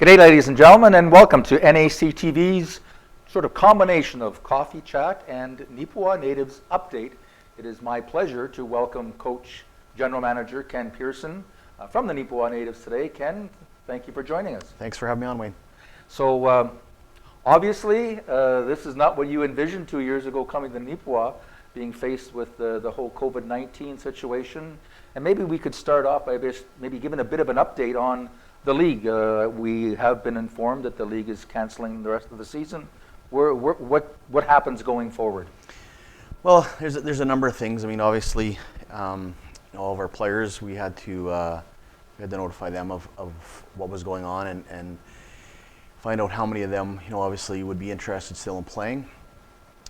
G'day, ladies and gentlemen, and welcome to NAC TV's sort of combination of coffee chat and Neepawa Natives update. It is my pleasure to welcome Coach General Manager Ken Pearson from the Neepawa Natives today. Ken, thank you for joining us. Thanks for having me on, Wayne. So obviously, this is not what you envisioned 2 years ago coming to Neepawa, being faced with the whole COVID-19 situation. And maybe we could start off by maybe giving a bit of an update on the league. We have been informed that the league is canceling the rest of the season. What happens going forward? Well, there's a number of things. I mean, obviously, all of our players, we had to notify them of what was going on and find out how many of them, obviously would be interested still in playing.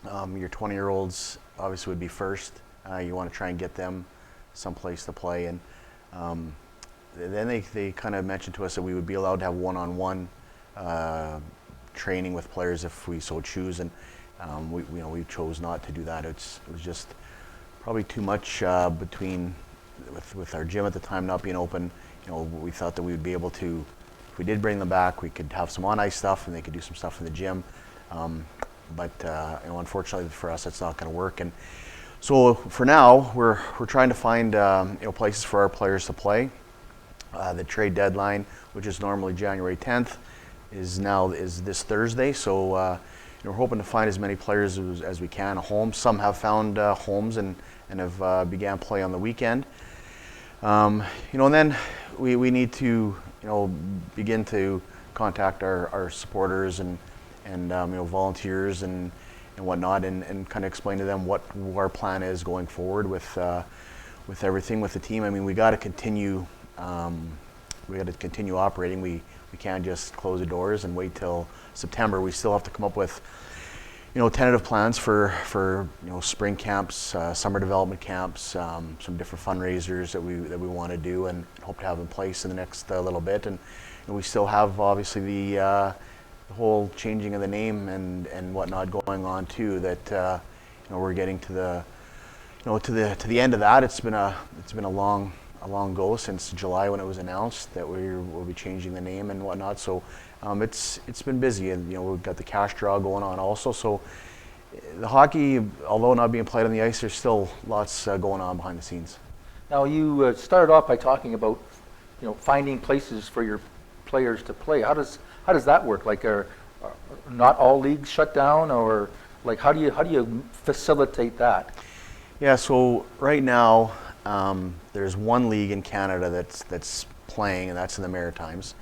Your 20-year-olds obviously would be first. You want to try and get them someplace to play, and then they kind of mentioned to us that we would be allowed to have one-on-one training with players if we so choose, and we chose not to do that. It was just probably too much with our gym at the time not being open. We thought that we would be able to, if we did bring them back, we could have some on-ice stuff and they could do some stuff in the gym. But unfortunately for us, that's not going to work. And so for now, we're trying to find places for our players to play. The trade deadline, which is normally January 10th, is this Thursday. So we're hoping to find as many players as we can at home. Some have found homes and have began play on the weekend. And then we need to begin to contact our supporters and volunteers and whatnot, and kind of explain to them what our plan is going forward with everything with the team. I mean, we got to continue. We got to continue operating. We can't just close the doors and wait till September. We still have to come up with tentative plans for spring camps, summer development camps, some different fundraisers that we want to do and hope to have in place in the next little bit. And we still have obviously the whole changing of the name and whatnot going on too. That we're getting to the end of that. It's been a long go since July when it was announced that we'll be changing the name and whatnot. So it's been busy, and we've got the cash draw going on also. So the hockey, although not being played on the ice, there's still lots going on behind the scenes. Now you started off by talking about finding places for your players to play. How does that work? Like, are not all leagues shut down, or like how do you facilitate that? Yeah. So right now, there's one league in Canada that's playing, and that's in the Maritimes.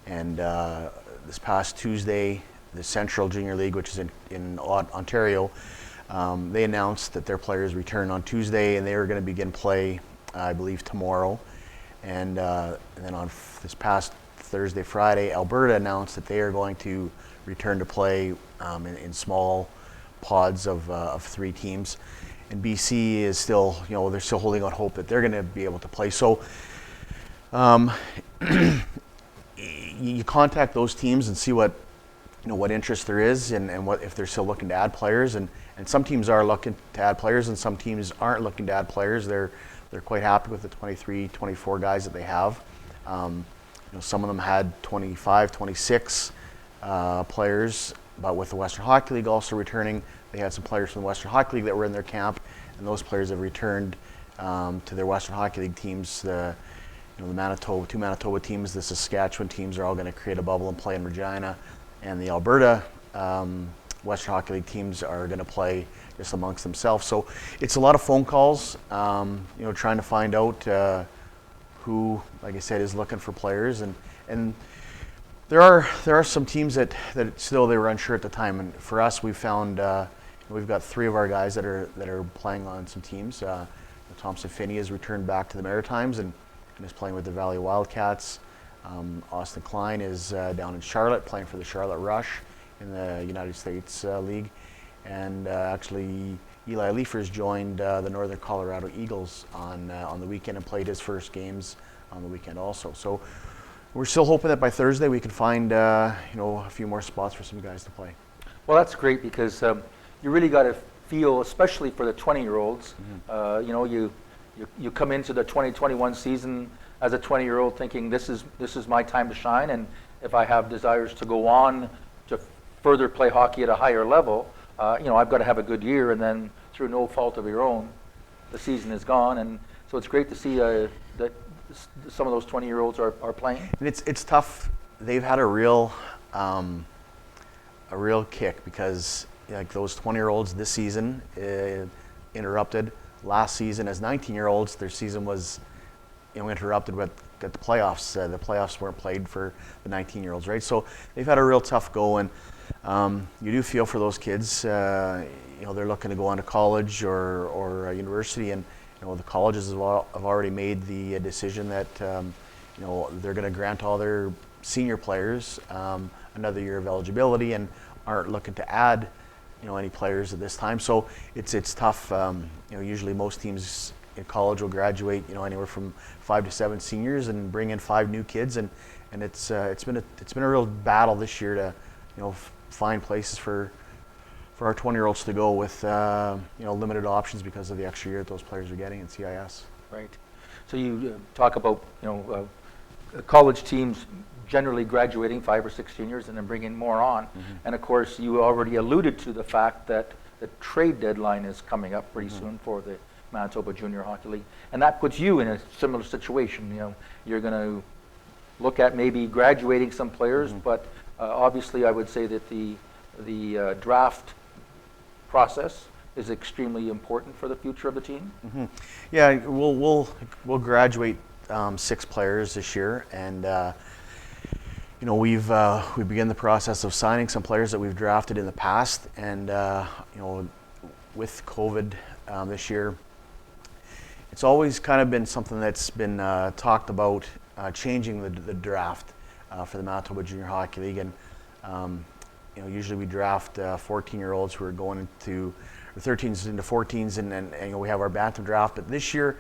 This past Tuesday, the Central Junior League, which is in Ontario, they announced that their players return on Tuesday, and they were going to begin play, I believe, tomorrow. And then on this past Thursday, Friday, Alberta announced that they are going to return to play in small pods of 3 teams. And BC is still, they're still holding out hope that they're going to be able to play. So you contact those teams and see what interest there is and what if they're still looking to add players. And some teams are looking to add players, and some teams aren't looking to add players. They're quite happy with the 23, 24 guys that they have. Some of them had 25, 26 players, but with the Western Hockey League also returning, they had some players from the Western Hockey League that were in their camp, and those players have returned to their Western Hockey League teams. The Manitoba, 2 Manitoba teams, the Saskatchewan teams are all going to create a bubble and play in Regina, and the Alberta Western Hockey League teams are going to play just amongst themselves. So it's a lot of phone calls, trying to find out who, like I said, is looking for players, and there are some teams that still they were unsure at the time. And for us, we found we've got 3 of our guys that are playing on some teams. Thompson Finney has returned back to the Maritimes and is playing with the Valley Wildcats. Austin Klein is down in Charlotte playing for the Charlotte Rush in the United States League, and actually Eli Leifers joined the Northern Colorado Eagles on the weekend and played his first games on the weekend also. So we're still hoping that by Thursday we can find a few more spots for some guys to play. Well, that's great, because you really got to feel, especially for the 20-year-olds. You come into the 2021 season as a 20-year-old thinking this is my time to shine, and if I have desires to go on to further play hockey at a higher level, I've got to have a good year, and then through no fault of your own, the season is gone. And so it's great to see that some of those 20-year-olds are playing. And it's tough. They've had a real kick because like those 20-year-olds this season interrupted. Last season as 19-year-olds, their season was interrupted with the playoffs. The playoffs weren't played for the 19-year-olds, right? So they've had a real tough go, and you do feel for those kids. They're looking to go on to college or university, and the colleges have already made the decision that they're going to grant all their senior players another year of eligibility, and aren't looking to add any players at this time. So it's tough. Usually most teams in college will graduate anywhere from 5 to 7 seniors and bring in 5 new kids, and it's been a real battle this year to find places for our 20-year-olds to go with limited options because of the extra year that those players are getting in CIS. Right. So you talk about college teams generally graduating 5 or 6 seniors and then bringing more on. Mm-hmm. And of course, you already alluded to the fact that the trade deadline is coming up pretty soon for the Manitoba Junior Hockey League, and that puts you in a similar situation. You're going to look at maybe graduating some players, but obviously, I would say that the draft process is extremely important for the future of the team. Mm-hmm. Yeah, we'll graduate 6 players this year, and we begin the process of signing some players that we've drafted in the past, and with COVID this year, it's always kind of been something that's been talked about, changing the draft for the Manitoba Junior Hockey League, and usually we draft 14-year-olds who are going into, or 13s into 14s, and we have our bantam draft. But this year,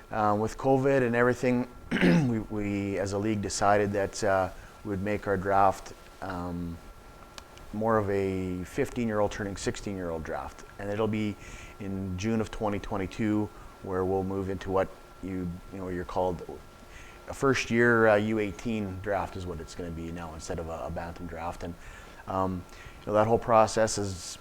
with COVID and everything, we as a league decided that we would make our draft more of a 15-year-old turning 16-year-old draft, and it'll be in June of 2022 where we'll move into what you're called a first year U18 draft is what it's going to be now instead of a bantam draft. And that whole process is,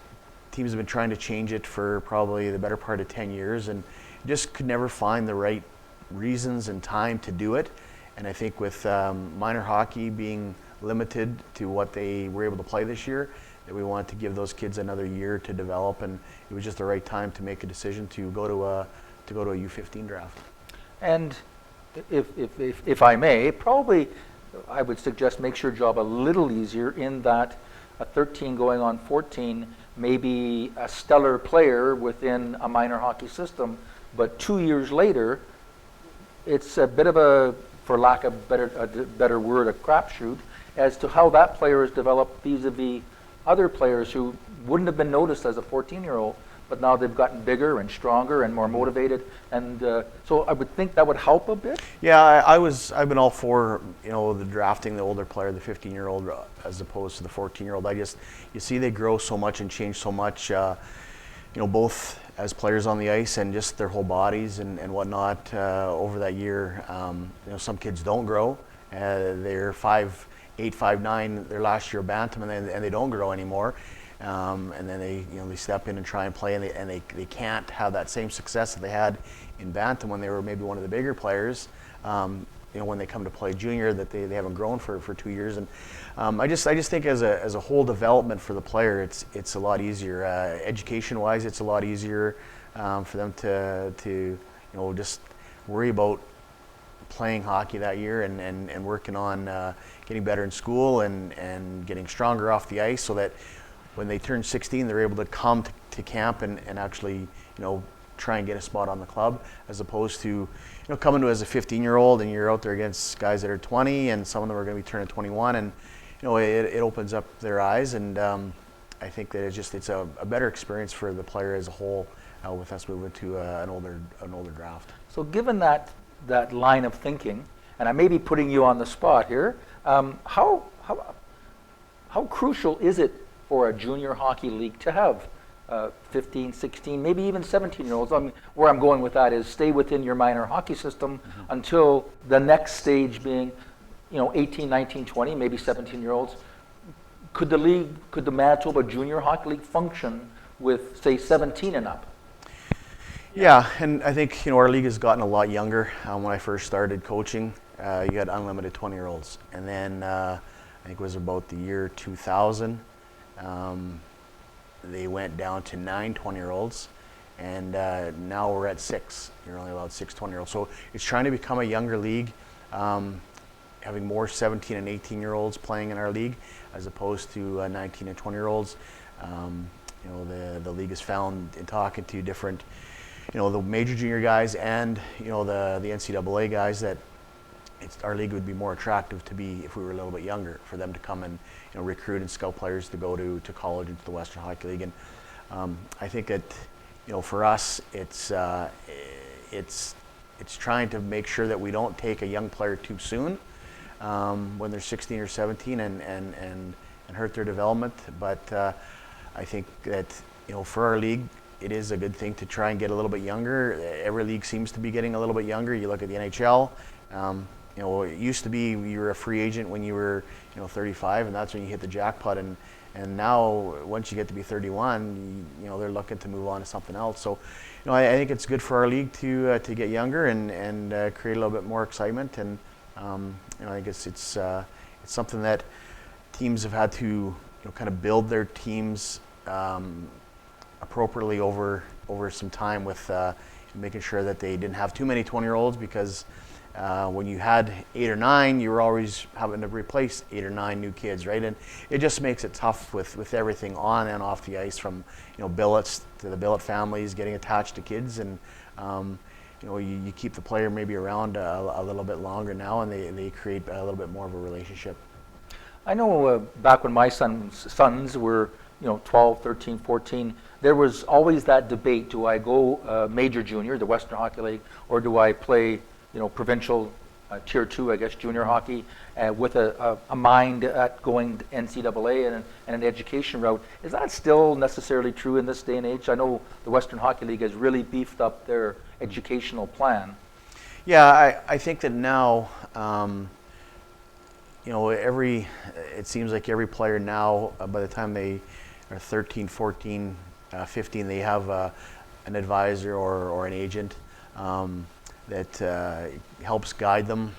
teams have been trying to change it for probably the better part of 10 years and just could never find the right reasons and time to do it. And I think with minor hockey being limited to what they were able to play this year, that we wanted to give those kids another year to develop, and it was just the right time to make a decision to go to a U15 draft. And if I may, probably I would suggest makes your job a little easier in that a 13 going on 14 may be a stellar player within a minor hockey system, but 2 years later, it's a bit of a, for lack of a better word, a crapshoot as to how that player is developed vis-a-vis other players who wouldn't have been noticed as a 14-year-old, but now they've gotten bigger and stronger and more motivated, and so I would think that would help a bit. Yeah, I've been all for the drafting the older player, the 15-year-old, as opposed to the 14-year-old. You see they grow so much and change so much, both as players on the ice and just their whole bodies and whatnot over that year. Some kids don't grow. They're 5'8", 5'9", their last year bantam, and they don't grow anymore. And then they step in and try and play, and they can't have that same success that they had in bantam when they were maybe one of the bigger players. When they come to play junior, that they haven't grown for 2 years. And I just think as a whole development for the player, it's a lot easier. Education-wise, it's a lot easier for them to just worry about playing hockey that year and working on getting better in school and getting stronger off the ice, so that when they turn 16, they're able to come to camp and actually, try and get a spot on the club, as opposed to, coming to as a 15-year-old and you're out there against guys that are 20, and some of them are going to be turning 21, and it opens up their eyes, and I think that it's a better experience for the player as a whole with us moving to an older draft. So given that line of thinking, and I may be putting you on the spot here, how crucial is it for a junior hockey league to have 15, 16, maybe even 17-year-olds. I mean, where I'm going with that is stay within your minor hockey system until the next stage being, 18, 19, 20, maybe 17-year-olds. Could the Manitoba Junior Hockey League function with, say, 17 and up? Yeah, and I think our league has gotten a lot younger. When I first started coaching, you had unlimited 20-year-olds, and then I think it was about the year 2000. They went down to 9 20-year-olds, and now we're at 6. You're only allowed 6 20-year-olds. So it's trying to become a younger league, having more 17 and 18-year-olds playing in our league as opposed to 19 and 20-year-olds. The league has found in talking to different, the major junior guys and the NCAA guys that our league would be more attractive to be if we were a little bit younger, for them to come and recruit and scout players to go to college into the Western Hockey League. And I think that for us it's trying to make sure that we don't take a young player too soon when they're 16 or 17 and hurt their development. But I think that for our league, it is a good thing to try and get a little bit younger. Every league seems to be getting a little bit younger. You look at the NHL. It used to be you were a free agent when you were 35, and that's when you hit the jackpot. And now once you get to be 31, they're looking to move on to something else. So I think it's good for our league to get younger and create a little bit more excitement. And I guess it's something that teams have had to kind of build their teams appropriately over some time with making sure that they didn't have too many 20-year-olds, because when you had 8 or 9, you were always having to replace 8 or 9 new kids, right? And it just makes it tough with everything on and off the ice, from billets to the billet families getting attached to kids, and you keep the player maybe around a little bit longer now, and they create a little bit more of a relationship. I know back when my sons were 12, 13, 14, there was always that debate: do I go major junior, the Western Hockey League, or do I play provincial tier 2, I guess, junior hockey, with a mind at going NCAA and an education route? Is that still necessarily true in this day and age? I know the Western Hockey League has really beefed up their educational plan. Yeah, I think that now, it seems like every player now, by the time they are 13, 14, 15, they have an advisor or an agent that helps guide them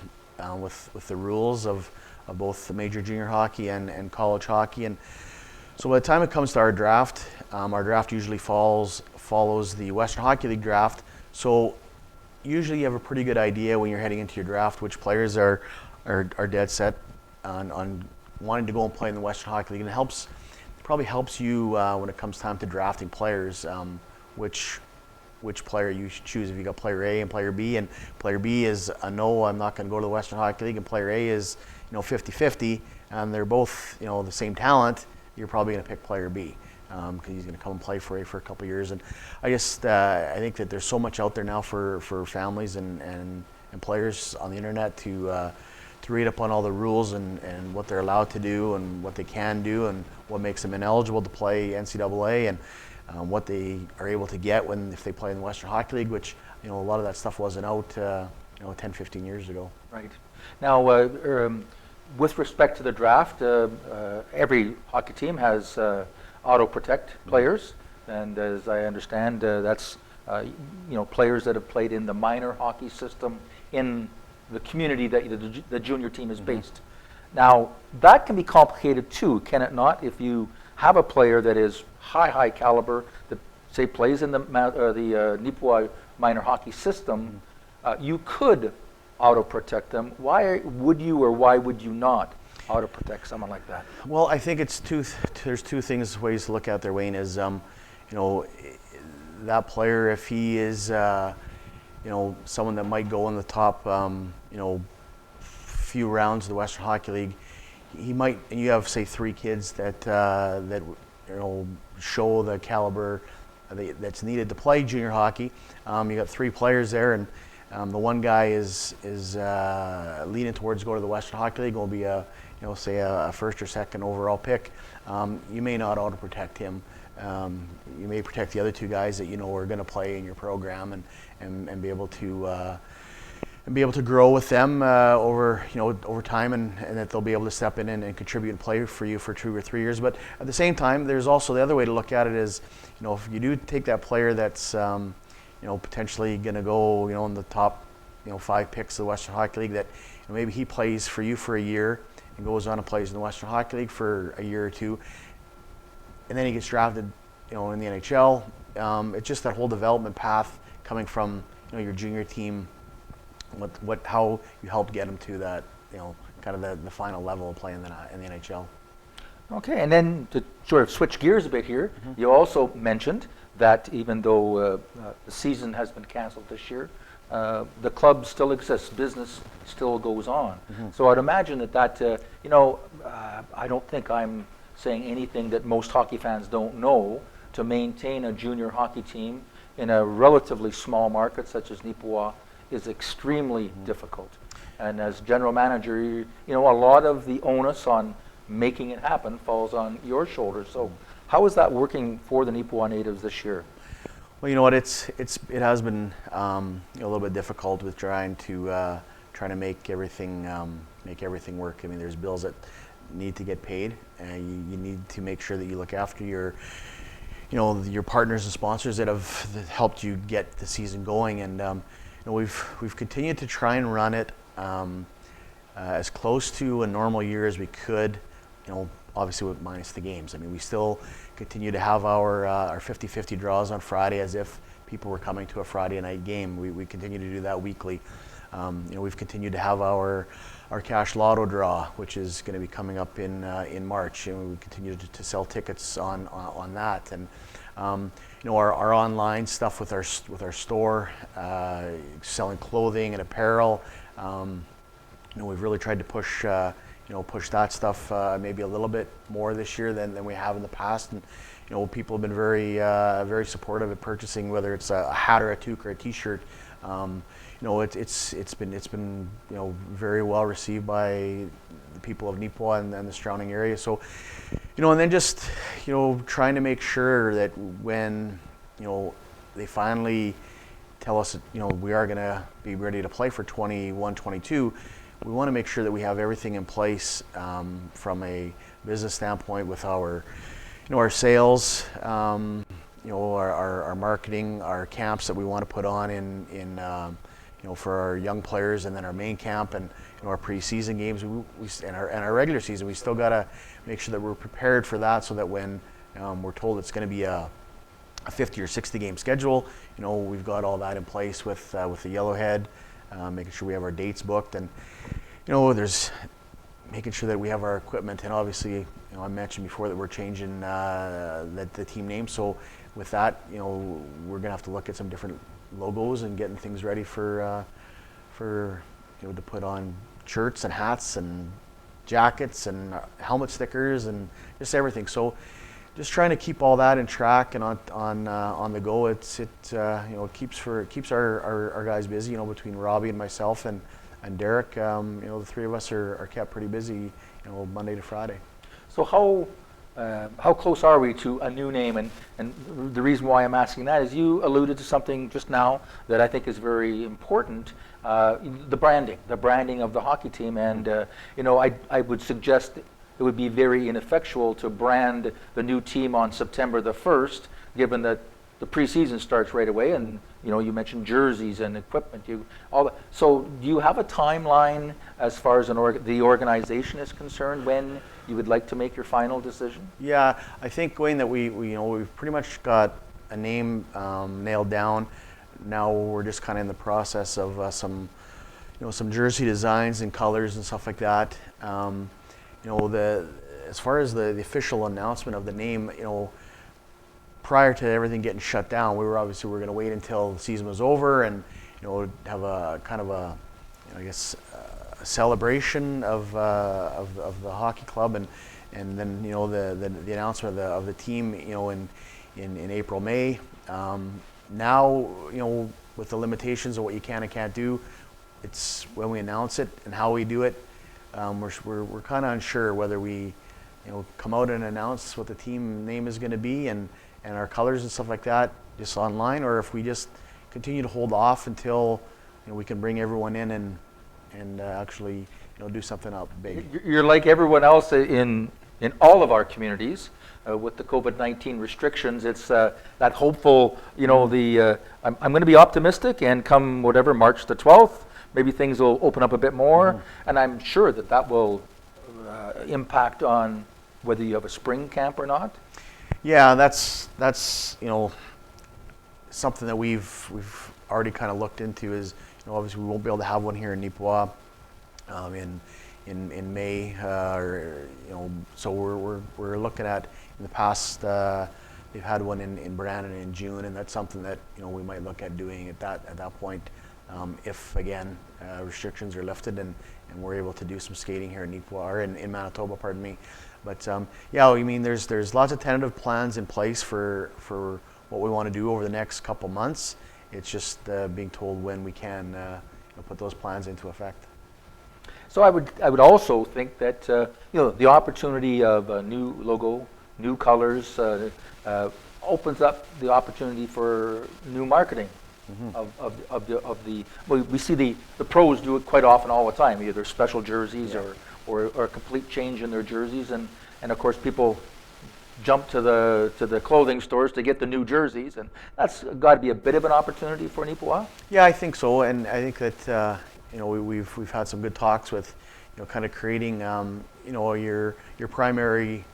with the rules of both the major junior hockey and college hockey. And so by the time it comes to our draft usually follows the Western Hockey League draft. So usually you have a pretty good idea when you're heading into your draft which players are dead set on wanting to go and play in the Western Hockey League. And it probably helps you when it comes time to drafting players, which player you should choose. If you got player A and player B, and player B is a no, I'm not going to go to the Western Hockey League, and player A is 50-50, and they're both the same talent, you're probably going to pick player B because he's going to come and play for A for a couple of years. And I think that there's so much out there now for families and players on the internet to read up on all the rules and what they're allowed to do and what they can do and what makes them ineligible to play NCAA, and what they are able to get if they play in the Western Hockey League, which a lot of that stuff wasn't out 10, 15 years ago. Right. Now, with respect to the draft, every hockey team has auto protect players, and as I understand, that's players that have played in the minor hockey system in the community that the junior team is based. Now, that can be complicated too, can it not? If you have a player that is high caliber, that say plays in the Neepawa minor hockey system, you could auto protect them. Why would you, or why would you not auto protect someone like that? Well, I think there's two ways to look at their Wayne is, that player, if he is, someone that might go in the top, few rounds of the Western Hockey League, he might, and you have say 3 kids that show the caliber that's needed to play junior hockey. You got 3 players there, and the one guy is leaning towards go to the Western Hockey League, will be say a first or second overall pick. You may not auto protect him you may protect the other two guys that you know are going to play in your program, and be able to grow with them over time, and that they'll be able to step in and contribute and play for you for 2 or 3 years. But at the same time, there's also the other way to look at it is, if you do take that player that's potentially going to go in the top 5 picks of the Western Hockey League, that maybe he plays for you for a year and goes on and plays in the Western Hockey League for a year or two, and then he gets drafted in the NHL. It's just that whole development path coming from your junior team, how you help get him to that kind of the final level of play in the NHL. Okay, and then to sort of switch gears a bit here, you also mentioned that even though the season has been canceled this year, the club still exists, business still goes on. So I'd imagine that I don't think I'm saying anything that most hockey fans don't know. To maintain a junior hockey team in a relatively small market such as Neepawa is extremely difficult. And as general manager, a lot of the onus on making it happen falls on your shoulders. So how is that working for the Neepawa natives this year? Well, you know what, it has been a little bit difficult with trying to make everything work. I mean, there's bills that need to get paid, and you need to make sure that you look after your partners and sponsors that helped you get the season going. And we've continued to try and run it as close to a normal year as we could, obviously with minus the games. I mean, we still continue to have our 50-50 draws on Friday as if people were coming to a Friday night game. We continue to do that weekly. We've continued to have our cash lotto draw, which is going to be coming up in March, and we continue to sell tickets on that. And our online stuff with our store, selling clothing and apparel. We've really tried to push that stuff maybe a little bit more this year than we have in the past. And people have been very supportive of purchasing, whether it's a hat or a toque or a T-shirt. It's been very well received by the people of Neepawa and the surrounding area. So, and then just trying to make sure that when they finally tell us that we are going to be ready to play for 21-22, we want to make sure that we have everything in place from a business standpoint with our sales, our marketing, our camps that we want to put on in for our young players, and then our main camp and our preseason games, and our regular season. We still got to make sure that we're prepared for that, so that when we're told it's going to be a 50 or 60 game schedule, we've got all that in place with the Yellowhead, making sure we have our dates booked, and there's making sure that we have our equipment. And obviously, I mentioned before that we're changing the team name. So with that, we're gonna have to look at some different logos and getting things ready for to put on shirts and hats and jackets and helmet stickers and just everything. So just trying to keep all that in track and on the go. It keeps our guys busy. Between Robbie and myself and Derek, the three of us are kept pretty busy, Monday to Friday. So how close are we to a new name? And the reason why I'm asking that is you alluded to something just now that I think is very important, the branding of the hockey team. And I would suggest it would be very ineffectual to brand the new team on September the 1st, given that the preseason starts right away, and you mentioned jerseys and equipment, all that. So do you have a timeline as far as the organization is concerned when you would like to make your final decision? Yeah, I think, Wayne, that we've pretty much got a name nailed down. Now we're just kind of in the process of some jersey designs and colors and stuff like that. As far as the official announcement of the name, prior to everything getting shut down, we were going to wait until the season was over and have a kind of a a celebration of the hockey club, and then the announcement of the team in April, May. Now with the limitations of what you can and can't do, it's when we announce it and how we do it. We're kind of unsure whether we come out and announce what the team name is going to be and our colors and stuff like that just online, or if we just continue to hold off until we can bring everyone in and actually do something up big. You're like everyone else in all of our communities with the COVID-19 restrictions. It's that hopeful, I'm going to be optimistic, and come whatever March the 12th, maybe things will open up a bit more, and I'm sure that will impact on whether you have a spring camp or not. Yeah, that's something that we've already kind of looked into. Is obviously we won't be able to have one here in Neepawa in May, so we're looking at, in the past they've had one in Brandon in June, and that's something that we might look at doing at that point, if again restrictions are lifted and we're able to do some skating here in Neepawa, or in Manitoba, pardon me. But there's lots of tentative plans in place for what we want to do over the next couple months. It's just being told when we can put those plans into effect. So I would also think that the opportunity of a new logo, new colors, opens up the opportunity for new marketing. We see the pros do it quite often, all the time, either special jerseys or a complete change in their jerseys, and of course people jump to the clothing stores to get the new jerseys, and that's got to be a bit of an opportunity for Neepawa. Yeah, I think so, and I think that we've had some good talks with kind of creating your primary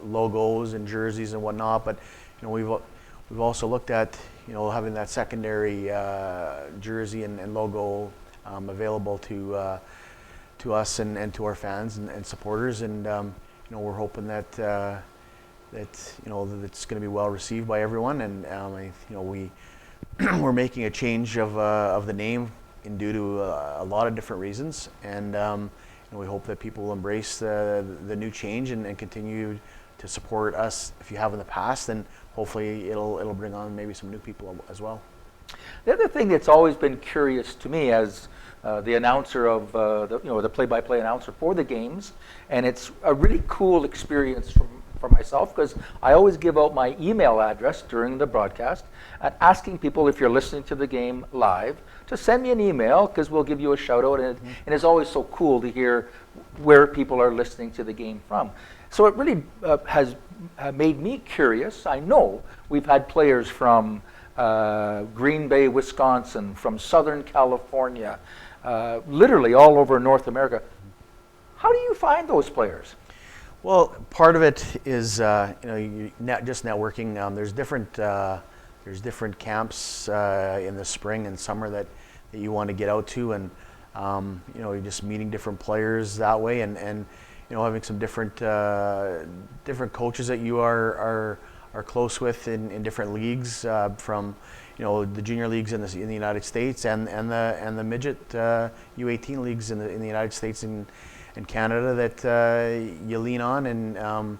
logos and jerseys and whatnot, but we've also looked at having that secondary jersey and logo available to us and to our fans and supporters, and we're hoping that it's going to be well received by everyone, and we're making a change of the name due to a lot of different reasons, and we hope that people will embrace the new change and continue to support us if you have in the past, and hopefully it'll bring on maybe some new people as well. The other thing that's always been curious to me as the announcer of the play-by-play announcer for the games, and it's a really cool experience for myself, because I always give out my email address during the broadcast and asking people, if you're listening to the game live, to send me an email, because we'll give you a shout out, and it's always so cool to hear where people are listening to the game from. So it really has made me curious. I know we've had players from Green Bay, Wisconsin, from Southern California, literally all over North America. How do you find those players? Well, part of it is just networking. There's different camps in the spring and summer that you want to get out to, and you're just meeting different players that way, and having some different coaches that you are close with in different leagues, from the junior leagues in the United States and the midget U18 leagues in the United States and Canada that you lean on, and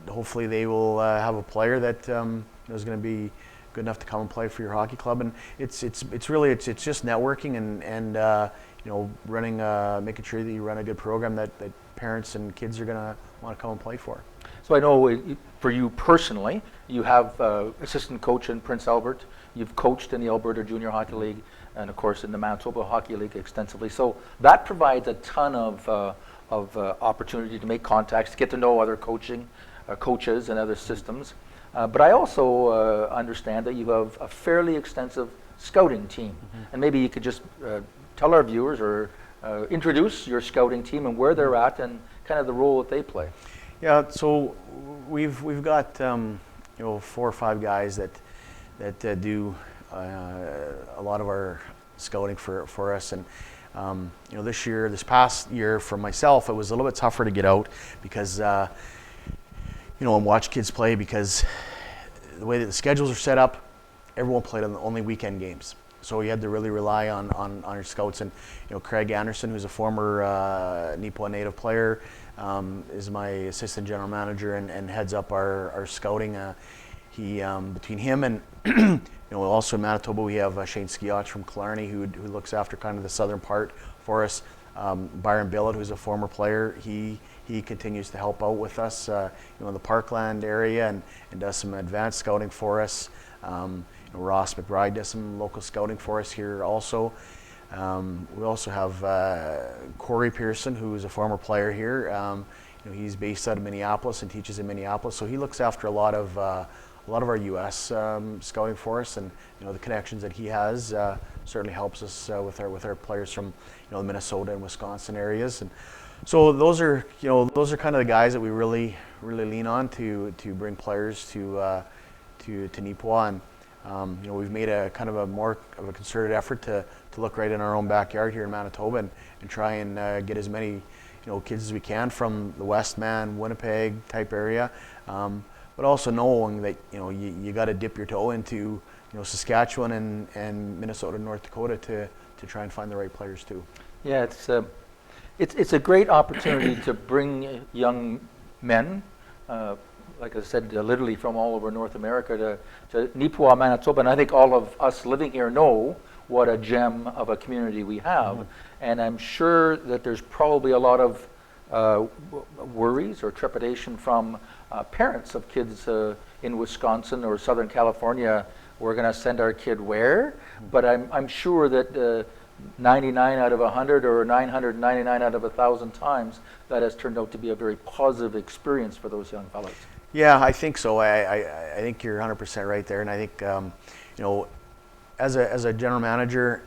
hopefully they will have a player that is going to be good enough to come and play for your hockey club. And it's really just networking and running, making sure that you run a good program that parents and kids are going to want to come and play for. So I know for you personally, you have assistant coach in Prince Albert. You've coached in the Alberta Junior Hockey League, and of course in the Manitoba Hockey League extensively. So that provides a ton of opportunity to make contacts, to get to know other coaches and other systems. But I also understand that you have a fairly extensive scouting team, and maybe you could just tell our viewers or introduce your scouting team and where they're at and kind of the role that they play. Yeah, so we've got 4 or 5 guys that do a lot of our scouting for us, and this past year for myself, it was a little bit tougher to get out because and watch kids play, because the way that the schedules are set up, everyone played on the only weekend games. So you had to really rely on your scouts, and Craig Anderson, who's a former Neepawa native player, is my assistant general manager and heads up our scouting. He between him and also in Manitoba we have Shane Skiotch from Killarney who looks after kind of the southern part for us. Byron Billett, who's a former player, he continues to help out with us, in the Parkland area, and does some advanced scouting for us. Ross McBride does some local scouting for us here also. We also have Corey Pearson, who is a former player here. He's based out of Minneapolis and teaches in Minneapolis, so he looks after a lot of our U.S. Scouting for us, and the connections that he has certainly helps us with our players from the Minnesota and Wisconsin areas. And so those are kind of the guys that we really lean on to bring players to Neepawa. And we've made a kind of a more of a concerted effort to look right in our own backyard here in Manitoba and try and get as many kids as we can from the Westman, Winnipeg type area, but also knowing that you got to dip your toe into Saskatchewan and Minnesota and North Dakota to try and find the right players too. Yeah, it's a great opportunity to bring young men, like I said, literally from all over North America to Neepawa, Manitoba, and I think all of us living here know what a gem of a community we have. Mm-hmm. And I'm sure that there's probably a lot of worries or trepidation from parents of kids in Wisconsin or Southern California. We're going to send our kid where? But I'm sure that 99 out of 100 or 999 out of 1,000 times that has turned out to be a very positive experience for those young fellows. Yeah, I think so. I think you're 100% right there, and I think as a general manager,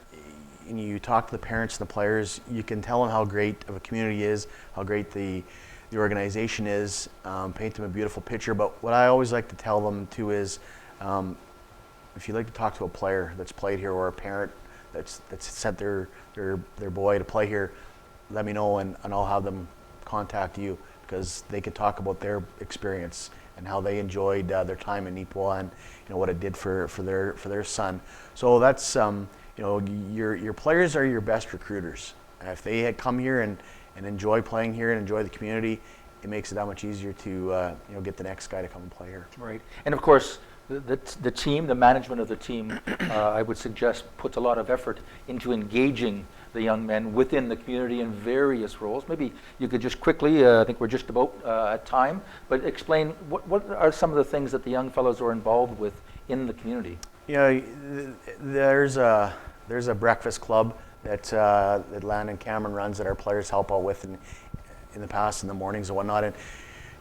and you talk to the parents and the players, you can tell them how great of a community is, how great the organization is, paint them a beautiful picture. But what I always like to tell them too is, if you'd like to talk to a player that's played here or a parent that's sent their boy to play here, let me know and I'll have them contact you, because they can talk about their experience and how they enjoyed their time in Neepawa and what it did for their son. So that's your players are your best recruiters. If they had come here and enjoy playing here and enjoy the community, it makes it that much easier to get the next guy to come and play here. Right, and of course the team, the management of the team, I would suggest puts a lot of effort into engaging the young men within the community in various roles. Maybe you could just quickly, I think we're just about at time, but explain what are some of the things that the young fellows are involved with in the community? There's a breakfast club that Landon Cameron runs that our players help out with in the past in the mornings and whatnot, and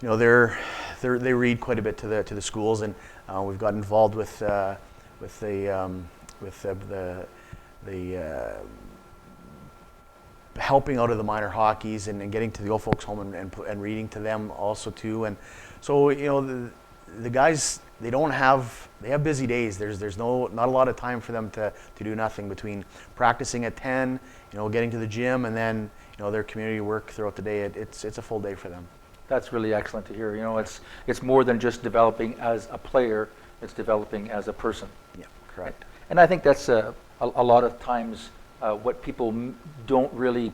they read quite a bit to the schools, and we've got involved with the helping out of the minor hockeys and getting to the old folks home and reading to them also too. And so the guys, they have busy days. There's not a lot of time for them to do nothing between practicing at 10, getting to the gym, and then their community work throughout the day. It's a full day for them. That's really excellent to hear. It's more than just developing as a player, it's developing as a person. Yeah, correct. And I think that's a lot of times what people don't really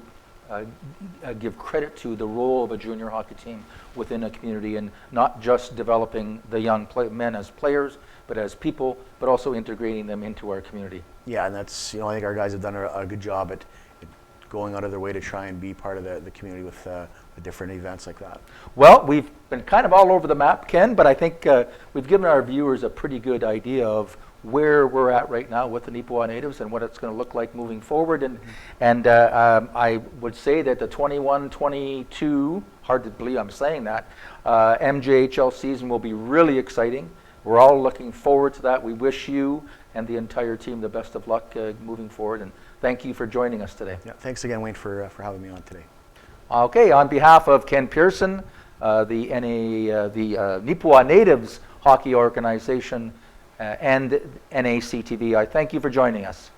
give credit to, the role of a junior hockey team within a community, and not just developing the young men as players, but as people, but also integrating them into our community. Yeah, and that's, I think our guys have done a good job at going out of their way to try and be part of the community with different events like that. Well, we've been kind of all over the map, Ken, but I think we've given our viewers a pretty good idea of where we're at right now with the Neepawa Natives and what it's going to look like moving forward. And I would say that the 21-22, hard to believe I'm saying that, MJHL season will be really exciting. We're all looking forward to that. We wish you and the entire team the best of luck moving forward, and thank you for joining us today. Yeah, thanks again, Wayne, for having me on today. Okay, on behalf of Ken Pearson, the Neepawa Natives Hockey Organization, and NACTV, I thank you for joining us.